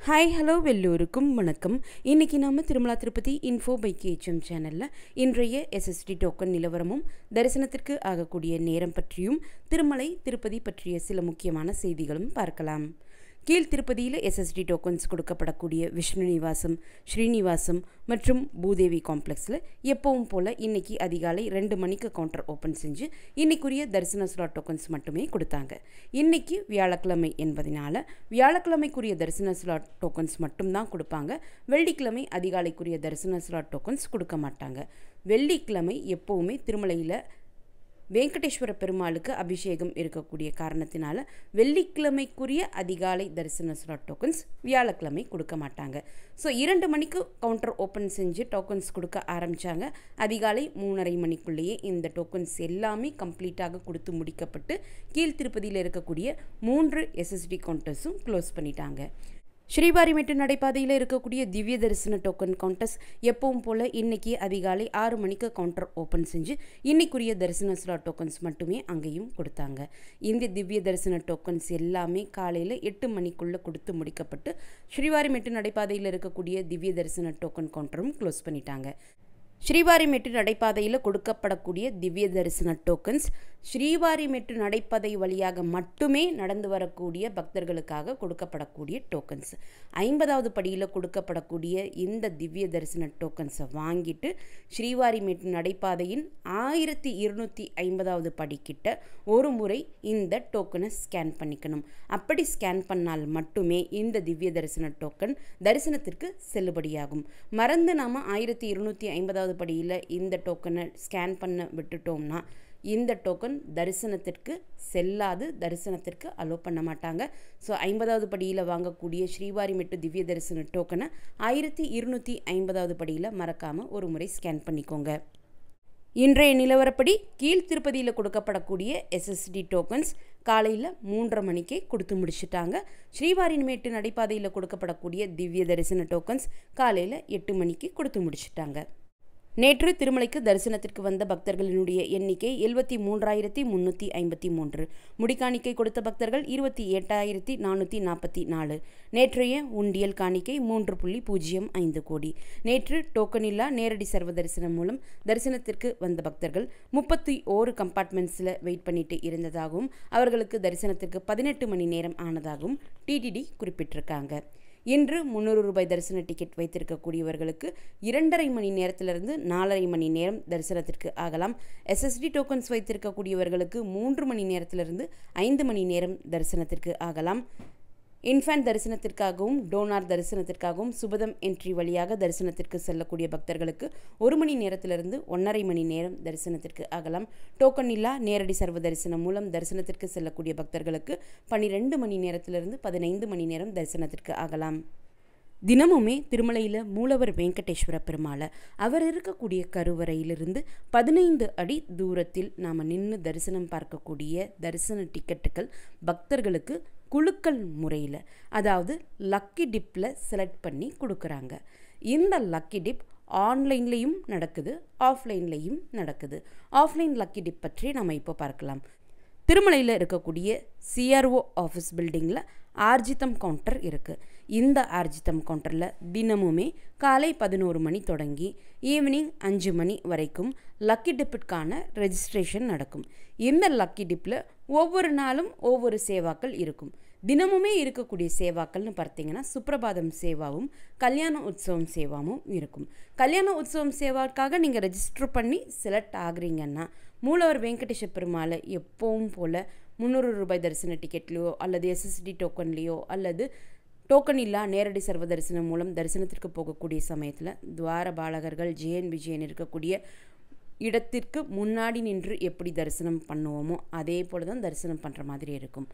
Hi hello எல்லோருக்கும் வணக்கம். இன்றைக்கி நம்ம Tirumala Tirupati info by KHM சேனலில் இன்றைய எஸ்எஸ்டி டோக்கன் நிலவரமும் தரிசனத்திற்கு ஆகக்கூடிய நேரம் பற்றியும் திருமலை திருப்பதி பற்றிய சில முக்கியமான செய்திகளும் பார்க்கலாம். கீழ் திருப்பதியில் எஸ்எஸ்டி டோக்கன்ஸ் கொடுக்கப்படக்கூடிய விஷ்ணு நிவாசம், ஸ்ரீனிவாசம் மற்றும் பூதேவி காம்ப்ளெக்ஸில் எப்பவும் போல் இன்றைக்கி அதிகாலை 2 மணிக்கு கவுண்டர் ஓப்பன் செஞ்சு இன்றைக்குரிய தரிசன ஸ்லாட் டோக்கன்ஸ் மட்டுமே கொடுத்தாங்க. இன்றைக்கி வியாழக்கிழமை என்பதனால வியாழக்கிழமைக்குரிய தரிசன ஸ்லாட் டோக்கன்ஸ் மட்டும்தான் கொடுப்பாங்க. வெள்ளிக்கிழமை அதிகாலைக்குரிய தரிசன ஸ்லாட் டோக்கன்ஸ் கொடுக்க மாட்டாங்க. வெள்ளிக்கிழமை எப்போவுமே திருமலையில் வெங்கடேஸ்வர பெருமாளுக்கு அபிஷேகம் இருக்கக்கூடிய காரணத்தினால வெள்ளிக்கிழமைக்குரிய அதிகாலை தரிசன ஸ்லாட் டோக்கன்ஸ் வியாழக்கிழமை கொடுக்க மாட்டாங்க. ஸோ 2 மணிக்கு கவுண்டர் ஓப்பன் செஞ்சு டோக்கன்ஸ் கொடுக்க ஆரம்பித்தாங்க. அதிகாலை 3:30 மணிக்குள்ளேயே இந்த டோக்கன்ஸ் எல்லாமே கம்ப்ளீட்டாக கொடுத்து முடிக்கப்பட்டு கீழ் திருப்பதியில் இருக்கக்கூடிய 3 எஸ்எஸ்டி கவுண்டர்ஸும் க்ளோஸ் பண்ணிட்டாங்க. ஸ்ரீவாரிமெட்டு நடைபாதையில் இருக்கக்கூடிய திவ்ய தரிசன டோக்கன் கவுண்டர்ஸ் எப்பவும் போல் இன்றைக்கி அதிகாலை 6 மணிக்கு கவுண்டர் ஓப்பன் செஞ்சு இன்றைக்குரிய தரிசன ஸ்லாட் டோக்கன்ஸ் மட்டுமே அங்கேயும் கொடுத்தாங்க. இந்த திவ்ய தரிசன டோக்கன்ஸ் எல்லாமே காலையில் 8 மணிக்குள்ளே கொடுத்து முடிக்கப்பட்டு ஸ்ரீவாரிமெட்டு நடைபாதையில் இருக்கக்கூடிய திவ்ய தரிசன டோக்கன் கவுண்டரும் க்ளோஸ் பண்ணிட்டாங்க. ஸ்ரீவாரிமெட்டு நடைபாதையில் கொடுக்கப்படக்கூடிய திவ்ய தரிசன டோக்கன்ஸ் ஸ்ரீவாரிமெட்டு நடைபாதை வழியாக மட்டுமே நடந்து வரக்கூடிய பக்தர்களுக்காக கொடுக்கப்படக்கூடிய டோக்கன்ஸ். 50வது படியில் கொடுக்கப்படக்கூடிய இந்த திவ்ய தரிசன டோக்கன்ஸை வாங்கிட்டு ஸ்ரீவாரிமெட்டு நடைபாதையின் 1250வது படிக்கிட்ட ஒரு முறை இந்த டோக்கனை ஸ்கேன் பண்ணிக்கணும். அப்படி ஸ்கேன் பண்ணால் மட்டுமே இந்த திவ்ய தரிசன டோக்கன் தரிசனத்திற்கு செல்லுபடியாகும். மறந்து நாம் 1250வது படியில் இந்த டோக்கனை ஸ்கேன் பண்ண விட்டுட்டோம்னா இந்த டோக்கன் தரிசனத்திற்கு செல்லாது, தரிசனத்திற்கு அலோ பண்ண மாட்டாங்க. ஸோ 50வது படியில் வாங்கக்கூடிய ஸ்ரீவாரிமெட்டு திவ்ய தரிசன டோக்கனை 1250வது படியில் மறக்காமல் ஒரு முறை ஸ்கேன் பண்ணிக்கோங்க. இன்றைய நிலவரப்படி கீழ் திருப்பதியில் கொடுக்கப்படக்கூடிய எஸ்எஸ்டி டோக்கன்ஸ் காலையில் 3:30 மணிக்கே கொடுத்து முடிச்சுட்டாங்க. ஸ்ரீவாரிமெட்டு நடைபாதையில் கொடுக்கப்படக்கூடிய திவ்ய தரிசன டோக்கன்ஸ் காலையில் 8 மணிக்கு கொடுத்து முடிச்சுட்டாங்க. நேற்று திருமலைக்கு தரிசனத்திற்கு வந்த பக்தர்களினுடைய எண்ணிக்கை 73,353. முடிக்காணிக்கை கொடுத்த பக்தர்கள் 28,444. நேற்றைய உண்டியல் காணிக்கை 3.05 கோடி. நேற்று டோக்கன் இல்லா நேரடி சர்வ தரிசனம் மூலம் தரிசனத்திற்கு வந்த பக்தர்கள் 31 கம்பார்ட்மெண்ட்ஸில் வெயிட் பண்ணிட்டு இருந்ததாகவும் அவர்களுக்கு தரிசனத்திற்கு 18 மணி நேரம் ஆனதாகவும் டிடிடி குறிப்பிட்டிருக்காங்க. இன்று 300 ரூபாய் தரிசன டிக்கெட் வைத்திருக்கக்கூடியவர்களுக்கு 2.5 மணி நேரத்திலிருந்து 4.5 மணி நேரம் தரிசனத்திற்கு ஆகலாம். எஸ்எஸ்டி டோக்கன்ஸ் வைத்திருக்கக்கூடியவர்களுக்கு 3 மணி நேரத்திலிருந்து 5 மணி நேரம் தரிசனத்திற்கு ஆகலாம். இன்ஃபேண்ட் தரிசனத்திற்காகவும் டோனார் தரிசனத்திற்காகவும் சுபதம் என்ட்ரி வழியாக தரிசனத்திற்கு செல்லக்கூடிய பக்தர்களுக்கு 1 மணி நேரத்திலிருந்து 1.5 மணி நேரம் தரிசனத்திற்கு ஆகலாம். டோக்கன் இல்லா நேரடி சர்வ தரிசனம் மூலம் தரிசனத்திற்கு செல்லக்கூடிய பக்தர்களுக்கு 12 மணி நேரத்திலிருந்து 15 மணி நேரம் தரிசனத்திற்கு ஆகலாம். தினமுமே திருமலையில் மூலவர் வெங்கடேஸ்வர பெருமாளை அவர் இருக்கக்கூடிய கருவறையிலிருந்து 15 அடி தூரத்தில் நாம் நின்று தரிசனம் பார்க்கக்கூடிய தரிசன டிக்கெட்டுகள் பக்தர்களுக்கு குலுக்கல் முறையில், அதாவது லக்கி டிப்பில் செலக்ட் பண்ணி கொடுக்குறாங்க. இந்த லக்கி டிப் ஆன்லைன்லேயும் நடக்குது, ஆஃப்லைன்லேயும் நடக்குது. ஆஃப்லைன் லக்கி டிப் பற்றி நம்ம இப்போ பார்க்கலாம். திருமலையில் இருக்கக்கூடிய சிஆர்ஓ ஆஃபீஸ் பில்டிங்கில் ஆர்ஜிதம் கவுண்டர் இருக்குது. இந்த ஆர்ஜிதம் கவுண்டரில் தினமுமே காலை 11 மணி தொடங்கி ஈவினிங் 5 மணி வரைக்கும் லக்கி டிப்பிற்கான ரெஜிஸ்ட்ரேஷன் நடக்கும். இந்த லக்கி டிப்பில் ஒவ்வொரு நாளும் ஒவ்வொரு சேவாக்கள் இருக்கும். தினமுமே இருக்கக்கூடிய சேவாக்கள்னு பார்த்தீங்கன்னா சுப்ரபாதம் சேவாவும் கல்யாண உற்சவம் சேவாவும் இருக்கும். கல்யாண உற்சவம் சேவாக்காக நீங்கள் ரெஜிஸ்டர் பண்ணி செலக்ட் ஆகுறீங்கன்னா மூலவர் வெங்கடேஸ்வர பெருமாளை எப்பவும் போல் 300 ரூபாய் தரிசன டிக்கெட்லையோ அல்லது எஸ்எஸ்டி டோக்கன்லேயோ அல்லது டோக்கன் இல்லா நேரடி சர்வ தரிசனம் மூலம் தரிசனத்திற்கு போகக்கூடிய சமயத்தில் துவார பாலகர்கள் ஜெயன் விஜயன் இருக்கக்கூடிய இடத்திற்கு முன்னாடி நின்று எப்படி தரிசனம் பண்ணுவோமோ அதே போல் தான் தரிசனம் பண்ணுற மாதிரி இருக்கும்.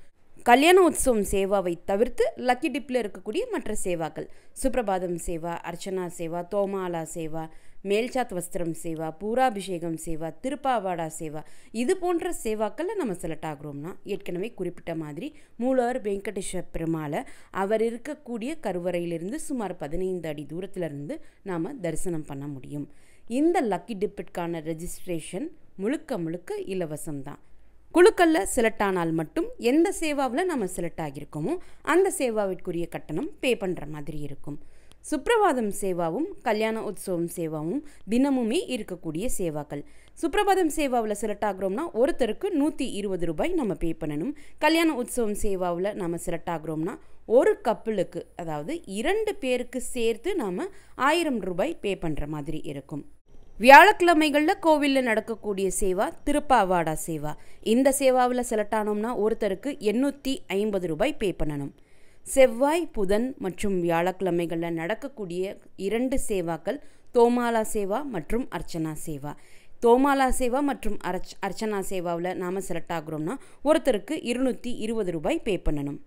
கல்யாண உற்சவம் சேவாவை தவிர்த்து லக்கி டிப்பில் இருக்கக்கூடிய மற்ற சேவாக்கள் சுப்ரபாதம் சேவா, அர்ச்சனா சேவா, தோமாலா சேவா, மேல்சாத் வஸ்திரம் சேவா, பூராபிஷேகம் சேவா, திருப்பாவாடா சேவா, இது போன்ற சேவாக்களில் நம்ம செலக்ட் ஆகிறோம்னா ஏற்கனவே குறிப்பிட்ட மாதிரி மூலவர் வெங்கடேஸ்வர பெருமாளை அவர் இருக்கக்கூடிய கருவறையிலிருந்து சுமார் 15 அடி தூரத்திலிருந்து நாம் தரிசனம் பண்ண முடியும். இந்த லக்கி டிப்பிற்கான ரெஜிஸ்ட்ரேஷன் முழுக்க இலவசம்தான். குழுக்களில் செலக்ட் ஆனால் மட்டும் எந்த சேவாவில் நம்ம செலக்ட் ஆகியிருக்கோமோ அந்த சேவாவிற்குரிய கட்டணம் பே பண்ணுற மாதிரி இருக்கும். சுப்ரபாதம் சேவாவும் கல்யாண உற்சவம் சேவாவும் தினமுமே இருக்கக்கூடிய சேவாக்கள். சுப்ரபாதம் சேவாவில் செலக்ட் ஆகிறோம்னா ஒருத்தருக்கு 120 ரூபாய் நம்ம பே பண்ணணும். கல்யாண உற்சவம் சேவாவில் நம்ம செலக்ட் ஆகிறோம்னா ஒரு கப்பலுக்கு, அதாவது 2 பேருக்கு சேர்த்து நாம் 1000 ரூபாய் பே பண்ணுற மாதிரி இருக்கும். வியாழக்கிழமைகளில் கோவிலில் நடக்கக்கூடிய சேவா திருப்பாவாடா சேவா. இந்த சேவாவில் செலக்ட் ஆனோம்னா ஒருத்தருக்கு 850 ரூபாய் பே பண்ணணும். செவ்வாய், புதன் மற்றும் வியாழக்கிழமைகளில் நடக்கக்கூடிய 2 சேவாக்கள் தோமாலா சேவா மற்றும் அர்ச்சனா சேவா. தோமாலா சேவா மற்றும் அர்ச்சனா சேவாவில் நாம் செலக்ட் ஆகிறோம்னா ஒருத்தருக்கு 220 ரூபாய் பே பண்ணணும்.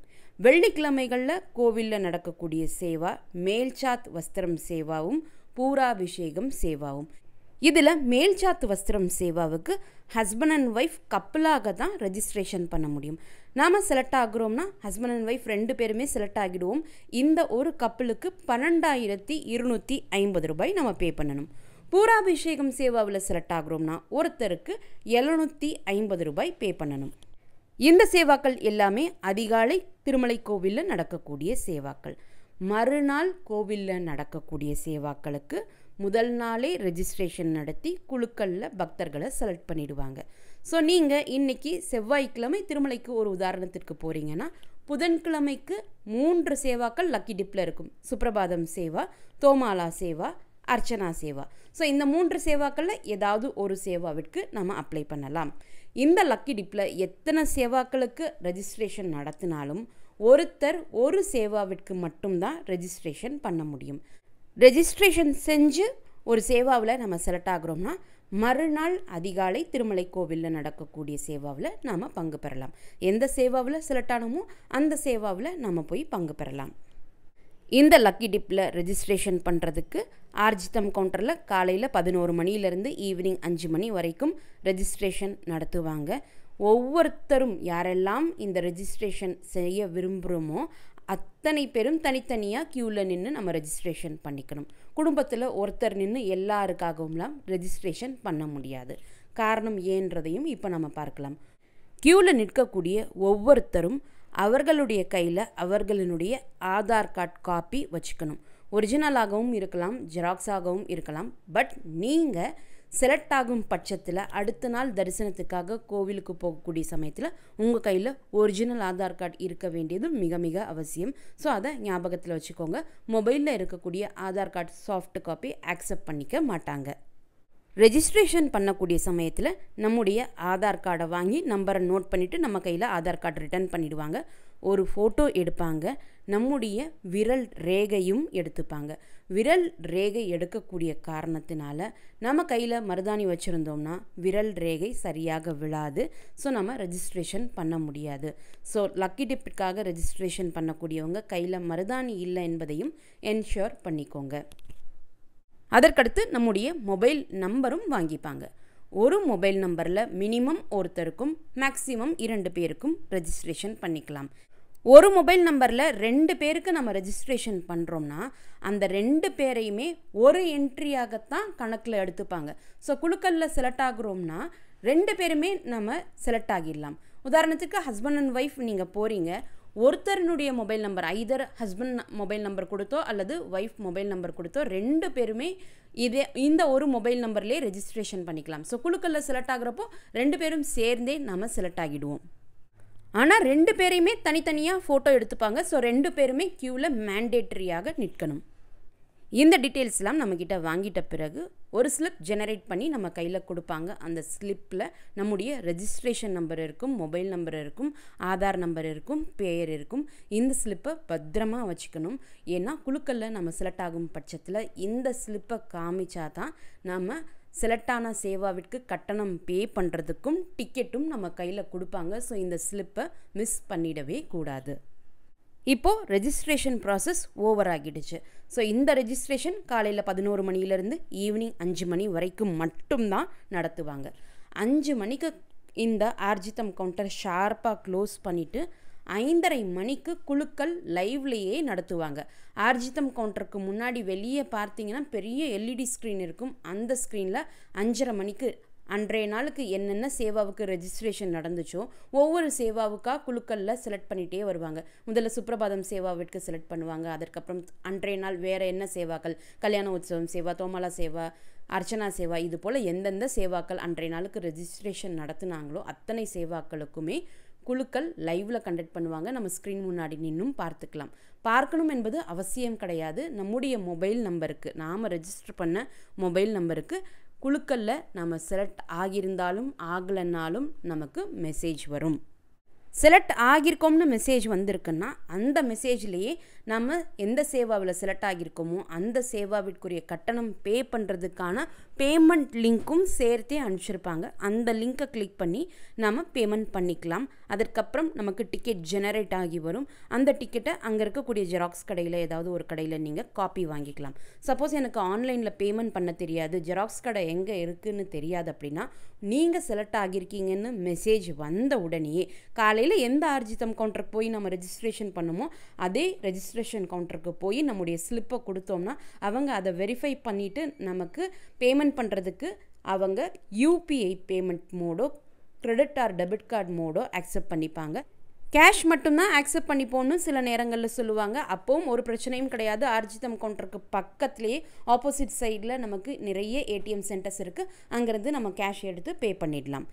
வெள்ளிக்கிழமைகளில் கோவிலில் நடக்கக்கூடிய சேவா மேல்சாத் வஸ்திரம் சேவாவும் பூராபிஷேகம் சேவாவும். இதில் மேல்சாத்து வஸ்திரம் சேவாவுக்கு ஹஸ்பண்ட் அண்ட் ஒய்ஃப் கப்பலாக தான் ரெஜிஸ்ட்ரேஷன் பண்ண முடியும். நாம் செலக்ட் ஆகிறோம்னா ஹஸ்பண்ட் அண்ட் ஒய்ஃப் 2 பேருமே செலக்ட் ஆகிடுவோம். இந்த ஒரு கப்பலுக்கு 12,250 ரூபாய் நம்ம பே பண்ணணும். பூராபிஷேகம் சேவாவில் செலக்ட் ஆகிறோம்னா ஒருத்தருக்கு 750 ரூபாய் பே பண்ணணும். இந்த சேவாக்கள் எல்லாமே அதிகாலை திருமலை கோவிலில் நடக்கக்கூடிய சேவாக்கள். மறுநாள் கோவிலில் நடக்கக்கூடிய சேவாக்களுக்கு முதல் நாளே ரெஜிஸ்ட்ரேஷன் நடத்தி குழுக்களில் பக்தர்களை செலக்ட் பண்ணிடுவாங்க. ஸோ நீங்கள் இன்றைக்கி செவ்வாய்க்கிழமை திருமலைக்கு ஒரு உதாரணத்திற்கு போகிறீங்கன்னா புதன்கிழமைக்கு 3 சேவாக்கள் லக்கி டிப்பில் இருக்கும். சுப்ரபாதம் சேவா, தோமாலா சேவா, அர்ச்சனா சேவா. ஸோ இந்த 3 சேவாக்களில் ஏதாவது ஒரு சேவாவிற்கு நம்ம அப்ளை பண்ணலாம். இந்த லக்கி டிப்பில் எத்தனை சேவாக்களுக்கு ரெஜிஸ்ட்ரேஷன் நடத்தினாலும் ஒருத்தர் ஒரு சேவாவிற்கு மட்டும்தான் ரெஜிஸ்ட்ரேஷன் பண்ண முடியும். ரெஜிஸ்ட்ரேஷன் செஞ்சு ஒரு சேவாவில் நம்ம செலக்ட் ஆகிறோம்னா மறுநாள் அதிகாலை திருமலை கோவிலில் நடக்கக்கூடிய சேவாவில் நாம் பங்கு பெறலாம். எந்த சேவாவில் செலக்ட் ஆனோமோ அந்த சேவாவில் நம்ம போய் பங்கு பெறலாம். இந்த லக்கி டிப்பில் ரெஜிஸ்ட்ரேஷன் பண்ணுறதுக்கு ஆர்ஜிதம் கவுண்டரில் காலையில் 11 மணிலேருந்து ஈவினிங் 5 மணி வரைக்கும் ரெஜிஸ்ட்ரேஷன் நடத்துவாங்க. ஒவ்வொருத்தரும் யாரெல்லாம் இந்த ரெஜிஸ்ட்ரேஷன் செய்ய விரும்புகிறோமோ அத்தனை பேரும் தனித்தனியாக க்யூவில் நின்று நம்ம ரெஜிஸ்ட்ரேஷன் பண்ணிக்கணும். குடும்பத்தில் ஒருத்தர் நின்று எல்லாருக்காகவும்லாம் ரெஜிஸ்ட்ரேஷன் பண்ண முடியாது. காரணம் ஏன்றதையும் இப்போ நம்ம பார்க்கலாம். க்யூவில் நிற்கக்கூடிய ஒவ்வொருத்தரும் அவர்களுடைய கையில் அவர்களுடைய ஆதார் கார்டு காப்பி வச்சுக்கணும். ஒரிஜினலாகவும் இருக்கலாம், ஜெராக்ஸாகவும் இருக்கலாம். பட் நீங்கள் செலக்ட் ஆகும் பட்சத்தில் அடுத்த நாள் தரிசனத்துக்காக கோவிலுக்கு போகக்கூடிய சமயத்தில் உங்கள் கையில் ஒரிஜினல் ஆதார் கார்டு இருக்க வேண்டியது மிக மிக அவசியம். ஸோ அதை ஞாபகத்தில் வச்சுக்கோங்க. மொபைலில் இருக்கக்கூடிய Aadhaar card soft copy accept பண்ணிக்க மாட்டாங்க. ரெஜிஸ்ட்ரேஷன் பண்ணக்கூடிய சமயத்தில் நம்முடைய ஆதார் கார்டை வாங்கி நம்பரை நோட் பண்ணிவிட்டு நம்ம கையில் ஆதார் கார்டு ரிட்டர்ன் பண்ணிவிடுவாங்க. ஒரு ஃபோட்டோ எடுப்பாங்க. நம்முடைய விரல் ரேகையும் எடுத்துப்பாங்க. விரல் ரேகை எடுக்கக்கூடிய காரணத்தினால நம்ம கையில் மருதாணி வச்சுருந்தோம்னா விரல் ரேகை சரியாக விழாது. ஸோ நம்ம ரெஜிஸ்ட்ரேஷன் பண்ண முடியாது. ஸோ லக்கி டிப்பிற்காக ரெஜிஸ்ட்ரேஷன் பண்ணக்கூடியவங்க கையில் மருதாணி இல்லை என்பதையும் என்ஷூர் பண்ணிக்கோங்க. அதற்கடுத்து நம்முடைய மொபைல் நம்பரும் வாங்கிப்பாங்க. ஒரு மொபைல் நம்பரில் மினிமம் ஒருத்தருக்கும் மேக்ஸிமம் 2 பேருக்கும் ரெஜிஸ்ட்ரேஷன் பண்ணிக்கலாம். ஒரு மொபைல் நம்பரில் 2 பேருக்கு நம்ம ரெஜிஸ்ட்ரேஷன் பண்ணுறோம்னா அந்த 2 பேரையுமே ஒரு என்ட்ரியாகத்தான் கணக்கில் எடுத்துப்பாங்க. ஸோ குழுக்களில் செலக்ட் ஆகுறோம்னா 2 பேருமே நம்ம செலக்ட் ஆகிடலாம். உதாரணத்துக்கு ஹஸ்பண்ட் அண்ட் ஒய்ஃப் நீங்கள் போகிறீங்க. ஒருத்தருனுடைய mobile number either husband mobile number கொடுத்தோ அல்லது ஒய்ஃப் மொபைல் நம்பர் கொடுத்தோ 2 பேருமே இந்த ஒரு மொபைல் நம்பர்லேயே ரெஜிஸ்ட்ரேஷன் பண்ணிக்கலாம். ஸோ குழுக்களில் செலக்ட் ஆகிறப்போ 2 பேரும் சேர்ந்தே நம்ம செலக்ட் ஆகிடுவோம். ஆனால் 2 பேரையுமே தனித்தனியாக ஃபோட்டோ எடுத்துப்பாங்க. ஸோ 2 பேருமே க்யூவில் மேண்டேட்ரியாக நிற்கணும். இந்த டீட்டெயில்ஸ்லாம் நம்மக்கிட்ட வாங்கிட்ட பிறகு ஒரு ஸ்லிப் ஜெனரேட் பண்ணி நம்ம கையில் கொடுப்பாங்க. அந்த ஸ்லிப்பில் நம்முடைய ரெஜிஸ்ட்ரேஷன் நம்பர் இருக்கும், மொபைல் நம்பர் இருக்கும், ஆதார் நம்பர் இருக்கும், பெயர் இருக்கும். இந்த ஸ்லிப்பை பத்திரமா வச்சுக்கணும். ஏன்னா குழுக்களில் நம்ம செலக்ட் ஆகும் பட்சத்தில் இந்த ஸ்லிப்பை காமிச்சா தான் நம்ம செலக்டான சேவாவிற்கு கட்டணம் பே பண்ணுறதுக்கும் டிக்கெட்டும் நம்ம கையில் கொடுப்பாங்க. ஸோ இந்த ஸ்லிப்பை மிஸ் பண்ணிடவே கூடாது. இப்போது ரெஜிஸ்ட்ரேஷன் ப்ராசஸ் ஓவர் ஆகிடுச்சு. ஸோ இந்த ரெஜிஸ்ட்ரேஷன் காலையில் 11 மணிலேருந்து ஈவினிங் 5 மணி வரைக்கும் மட்டும்தான் நடத்துவாங்க. 5 மணிக்கு இந்த ஆர்ஜிதம் கவுண்டர் ஷார்ப்பாக க்ளோஸ் பண்ணிவிட்டு 5:30 மணிக்கு குழுக்கள் லைவ்லேயே நடத்துவாங்க. ஆர்ஜிதம் கவுண்டருக்கு முன்னாடி வெளியே பார்த்தீங்கன்னா பெரிய எல்இடி ஸ்க்ரீன் இருக்கும். அந்த ஸ்க்ரீனில் 5:30 மணிக்கு அன்றைய நாளுக்கு என்னென்ன சேவாவுக்கு ரெஜிஸ்ட்ரேஷன் நடந்துச்சோ ஒவ்வொரு சேவாவுக்காக குழுக்களில் செலக்ட் பண்ணிகிட்டே வருவாங்க. முதல்ல சுப்ரபாதம் சேவாவிற்கு செலக்ட் பண்ணுவாங்க. அதற்கப்புறம் அன்றைய நாள் வேறு என்ன சேவாக்கள், கல்யாண உற்சவம் சேவா, தோமாலா சேவா, அர்ச்சனா சேவா, இது போல் எந்தெந்த சேவாக்கள் அன்றைய நாளுக்கு ரெஜிஸ்ட்ரேஷன் நடத்துனாங்களோ அத்தனை சேவாக்களுக்குமே குழுக்கள் லைவில் கண்டக்ட் பண்ணுவாங்க. நம்ம ஸ்க்ரீன் முன்னாடி நின்றும் பார்த்துக்கலாம். பார்க்கணும் என்பது அவசியம் கிடையாது. நம்முடைய மொபைல் நம்பருக்கு, நாம் ரெஜிஸ்டர் பண்ண மொபைல் நம்பருக்கு குழுக்களில் நம்ம செலக்ட் ஆகியிருந்தாலும் ஆகலைன்னாலும் நமக்கு மெசேஜ் வரும். செலக்ட் ஆகியிருக்கோம்னு மெசேஜ் வந்திருக்குன்னா அந்த மெசேஜ்லேயே நம்ம எந்த சேவாவில் செலக்ட் ஆகியிருக்கோமோ அந்த சேவாவிற்குரிய கட்டணம் பே பண்ணுறதுக்கான பேமெண்ட் லிங்க்கும் சேர்த்தே அனுப்பிச்சிருப்பாங்க. அந்த லிங்க்கை கிளிக் பண்ணி நம்ம பேமெண்ட் பண்ணிக்கலாம். அதற்கப்புறம் நமக்கு டிக்கெட் ஜெனரேட் ஆகி வரும். அந்த டிக்கெட்டை அங்கே இருக்கக்கூடிய ஜெராக்ஸ் கடையில் ஏதாவது ஒரு கடையில் நீங்கள் காப்பி வாங்கிக்கலாம். சப்போஸ் எனக்கு ஆன்லைனில் பேமெண்ட் பண்ண தெரியாது, ஜெராக்ஸ் கடை எங்கே இருக்குதுன்னு தெரியாது அப்படின்னா நீங்கள் செலக்ட் ஆகியிருக்கீங்கன்னு மெசேஜ் வந்த உடனேயே காலையில் எந்த ஆர்ஜிதம் கவுண்டருக்கு போய் நம்ம ரெஜிஸ்ட்ரேஷன் பண்ணுமோ அதே ரெஜிஸ்ட்ரேஷன் கவுண்டருக்கு போய் நம்முடைய ஸ்லிப்பை கொடுத்தோம்னா அவங்க அதை வெரிஃபை பண்ணிவிட்டு நமக்கு பேமெண்ட் பண்ணுறதுக்கு அவங்க யூபிஐ பேமெண்ட் மோடோ கிரெடிட் ஆர் டெபிட் கார்டு மோடோ அக்செப்ட் பண்ணிப்பாங்க. கேஷ் மட்டும்தான் அக்செப்ட் பண்ணிப்போன்னு சில நேரங்களில் சொல்லுவாங்க. அப்போவும் ஒரு பிரச்சனையும் கிடையாது. ஆர்ஜிதம் கவுண்டருக்கு பக்கத்துலேயே ஆப்போசிட் சைடில் நமக்கு நிறைய ஏடிஎம் சென்டர்ஸ் இருக்குது. அங்கேருந்து நம்ம கேஷ் எடுத்து பே பண்ணிடலாம்.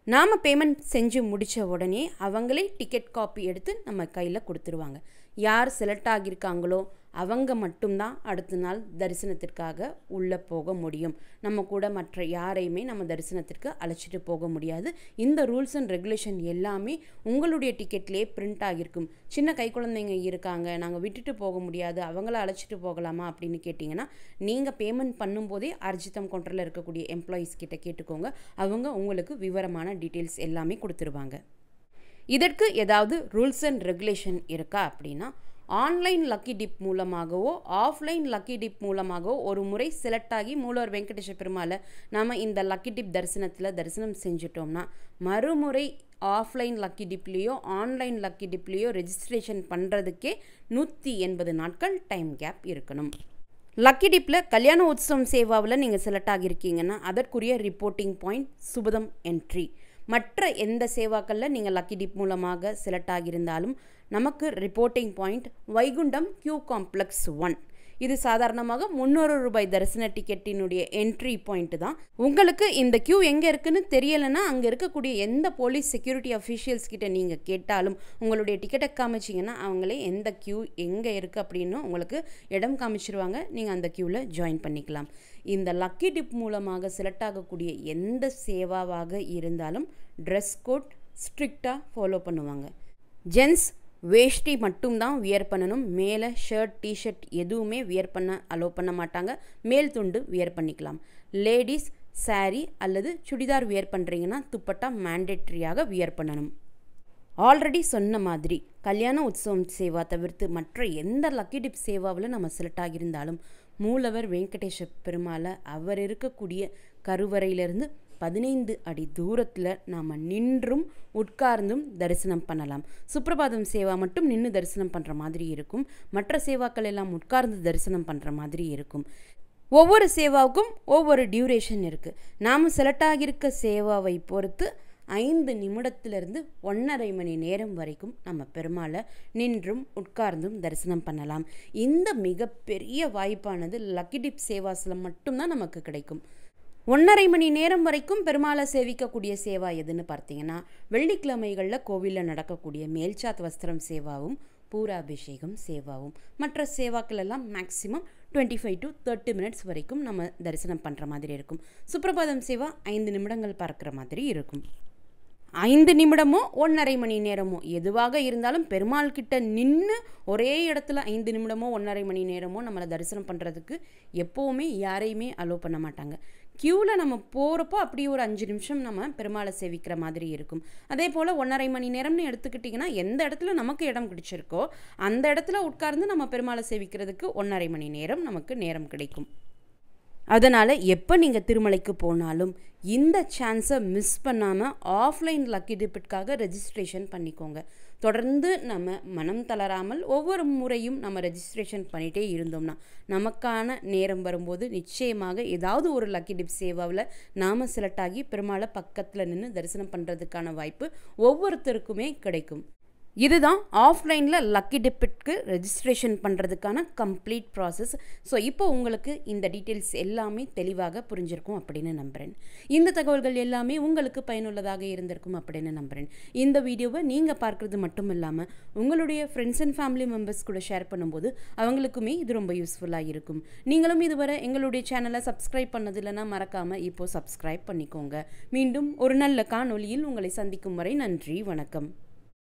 நாம் பேமெண்ட் செஞ்சு முடித்த உடனே அவங்களே டிக்கெட் காப்பி எடுத்து நம்ம கையில் கொடுத்துருவாங்க. யார் செலக்ட் ஆகியிருக்காங்களோ அவங்க மட்டும்தான் அடுத்த நாள் தரிசனத்திற்காக உள்ளே போக முடியும். நம்ம கூட மற்ற யாரையுமே நம்ம தரிசனத்திற்கு அழைச்சிட்டு போக முடியாது. இந்த ரூல்ஸ் அண்ட் ரெகுலேஷன் எல்லாமே உங்களுடைய டிக்கெட்லேயே பிரிண்ட் ஆகியிருக்கும். சின்ன கை குழந்தைங்க இருக்காங்க, நாங்கள் விட்டுட்டு போக முடியாது, அவங்கள அழைச்சிட்டு போகலாமா அப்படின்னு கேட்டிங்கன்னா நீங்கள் பேமெண்ட் பண்ணும்போதே அர்ஜிதம் கவுண்டரில் இருக்கக்கூடிய எம்ப்ளாயீஸ் கிட்ட கேட்டுக்கோங்க. அவங்க உங்களுக்கு விவரமான டீட்டெயில்ஸ் எல்லாமே கொடுத்துருவாங்க. இதற்கு ஏதாவது ரூல்ஸ் அண்ட் ரெகுலேஷன் இருக்கா அப்படின்னா ஆன்லைன் லக்கி டிப் மூலமாகவோ ஆஃப்லைன் லக்கி டிப் மூலமாகவோ ஒரு முறை செலக்ட் ஆகி மூலவர் வெங்கடேஷ பெருமாளை நாம் இந்த லக்கி டிப் தரிசனத்தில் தரிசனம் செஞ்சிட்டோம்னா மறுமுறை ஆஃப்லைன் லக்கி டிப்லேயோ ஆன்லைன் லக்கி டிப்லேயோ ரெஜிஸ்ட்ரேஷன் பண்ணுறதுக்கே 180 நாட்கள் டைம் கேப் இருக்கணும். லக்கி டிப்பில் கல்யாண உற்சவம் சேவாவில் நீங்கள் செலக்ட் ஆகியிருக்கீங்கன்னா அதற்குரிய ரிப்போர்ட்டிங் பாயிண்ட் சுபதம் என்ட்ரி. மற்ற எந்த சேவாக்களில் நீங்கள் லக்கி டிப் மூலமாக செலக்ட் ஆகியிருந்தாலும் நமக்கு reporting point Vaikuntam queue complex 1. இது சாதாரணமாக 300 ரூபாய் தரிசன டிக்கெட்டினுடைய என்ட்ரி பாயிண்ட்டு தான். உங்களுக்கு இந்த கியூ எங்கே இருக்குன்னு தெரியலைன்னா அங்கே இருக்கக்கூடிய எந்த போலீஸ் செக்யூரிட்டி அஃபீஷியல்ஸ் கிட்ட நீங்கள் கேட்டாலும் உங்களுடைய டிக்கெட்டை காமிச்சிங்கன்னா அவங்களே எந்த கியூ எங்கே இருக்குது அப்படின்னு உங்களுக்கு இடம் காமிச்சிருவாங்க. நீங்கள் அந்த கியூவில் ஜாயின் பண்ணிக்கலாம். இந்த லக்கி டிப் மூலமாக செலக்ட் ஆகக்கூடிய எந்த சேவாவாக இருந்தாலும் ட்ரெஸ் கோட் ஸ்ட்ரிக்டாக ஃபாலோ பண்ணுவாங்க. ஜென்ஸ் வேஷ்டி மட்டும்தான் வியர் பண்ணணும். மேலே ஷர்ட் டிஷர்ட் எதுவுமே வியர் பண்ண அலோவ் பண்ண மாட்டாங்க. மேல் துண்டு வியர் பண்ணிக்கலாம். லேடிஸ் சாரீ அல்லது சுடிதார் வியர் பண்ணுறீங்கன்னா துப்பட்டா மேண்டேட்ரியாக வியர் பண்ணணும். ஆல்ரெடி சொன்ன மாதிரி கல்யாண உற்சவம் சேவா தவிர்த்து மற்ற எந்த லக்கி டிப் சேவாவில் நம்ம செலக்ட் ஆகியிருந்தாலும் மூலவர் வெங்கடேஷ பெருமாளை அவர் இருக்கக்கூடிய கருவறையிலிருந்து 15 அடி தூரத்தில் நாம் நின்றும் உட்கார்ந்தும் தரிசனம் பண்ணலாம். சுப்ரபாதம் சேவா மட்டும் நின்று தரிசனம் பண்ணுற மாதிரி இருக்கும். மற்ற சேவாக்கள் எல்லாம் உட்கார்ந்து தரிசனம் பண்ணுற மாதிரி இருக்கும். ஒவ்வொரு சேவாவுக்கும் ஒவ்வொரு டியூரேஷன் இருக்குது. நாம் செலக்ட் ஆகியிருக்க சேவாவை பொறுத்து 5 நிமிடத்திலிருந்து 1.5 மணி நேரம் வரைக்கும் நம்ம பெருமாளை நின்றும் உட்கார்ந்தும் தரிசனம் பண்ணலாம். இந்த மிகப்பெரிய வாய்ப்பானது லக்கி டிப் சேவாஸில் மட்டும்தான் நமக்கு கிடைக்கும். 1.5 மணி நேரம் வரைக்கும் பெருமாளை சேவிக்கக்கூடிய சேவா எதுன்னு பார்த்தீங்கன்னா வெள்ளிக்கிழமைகளில் கோவிலில் நடக்கக்கூடிய மேல்சாத் வஸ்திரம் சேவாவும் பூராபிஷேகம் சேவாவும். மற்ற சேவாக்கள் எல்லாம் மேக்ஸிமம் 25 to 30 மினிட்ஸ் வரைக்கும் நம்ம தரிசனம் பண்ணுற மாதிரி இருக்கும். சுப்ரபாதம் சேவா 5 நிமிடங்கள் பார்க்குற மாதிரி இருக்கும். 5 நிமிடமோ 1.5 மணி நேரமோ எதுவாக இருந்தாலும் பெருமாள் கிட்ட நின்று ஒரே இடத்துல 5 நிமிடமோ 1.5 மணி நேரமோ நம்மளை தரிசனம் பண்ணுறதுக்கு எப்போவுமே யாரையுமே அலோவ் பண்ண மாட்டாங்க. க்யூவில் நம்ம போகிறப்போ அப்படியே ஒரு 5 நிமிஷம் நம்ம பெருமாளை சேவிக்கிற மாதிரி இருக்கும். அதே போல் 1.5 மணி நேரம்னு எடுத்துக்கிட்டிங்கன்னா எந்த இடத்துல நமக்கு இடம் கிடைச்சிருக்கோ அந்த இடத்துல உட்கார்ந்து நம்ம பெருமாளை சேவிக்கிறதுக்கு 1.5 மணி நேரம் நமக்கு நேரம் கிடைக்கும். அதனால் எப்போ நீங்கள் திருமலைக்கு போனாலும் இந்த சான்ஸை மிஸ் பண்ணாமல் ஆஃப்லைன் லக்கி டிப்பிற்காக ரெஜிஸ்ட்ரேஷன் பண்ணிக்கோங்க. தொடர்ந்து நம்ம மனம் தளராமல் ஒவ்வொரு முறையும் நம்ம ரெஜிஸ்ட்ரேஷன் பண்ணிகிட்டே இருந்தோம்னா நமக்கான நேரம் வரும்போது நிச்சயமாக ஏதாவது ஒரு லக்கி டிப் சேவாவில் நாம் செலக்ட் ஆகி பெருமாளை பக்கத்தில் நின்று தரிசனம் பண்ணுறதுக்கான வாய்ப்பு ஒவ்வொருத்தருக்குமே கிடைக்கும். இதுதான் ஆஃப்லைனில் லக்கி டிப்பிற்கு ரெஜிஸ்ட்ரேஷன் பண்ணுறதுக்கான கம்ப்ளீட் ப்ராசஸ். ஸோ இப்போ உங்களுக்கு இந்த டீட்டெயில்ஸ் எல்லாமே தெளிவாக புரிஞ்சிருக்கும் அப்படின்னு நம்புகிறேன். இந்த தகவல்கள் எல்லாமே உங்களுக்கு பயனுள்ளதாக இருந்திருக்கும் அப்படின்னு நம்புகிறேன். இந்த வீடியோவை நீங்கள் பார்க்குறது மட்டும் இல்லாமல் உங்களுடைய ஃப்ரெண்ட்ஸ் அண்ட் ஃபேமிலி மெம்பர்ஸ் கூட ஷேர் பண்ணும்போது அவங்களுக்குமே இது ரொம்ப யூஸ்ஃபுல்லாக இருக்கும். நீங்களும் இதுவரை எங்களுடைய சேனலை சப்ஸ்கிரைப் பண்ணதில்லைன்னா மறக்காமல் இப்போது சப்ஸ்கிரைப் பண்ணிக்கோங்க. மீண்டும் ஒரு நல்ல காணொளியில் உங்களை சந்திக்கும் வரை நன்றி, வணக்கம்.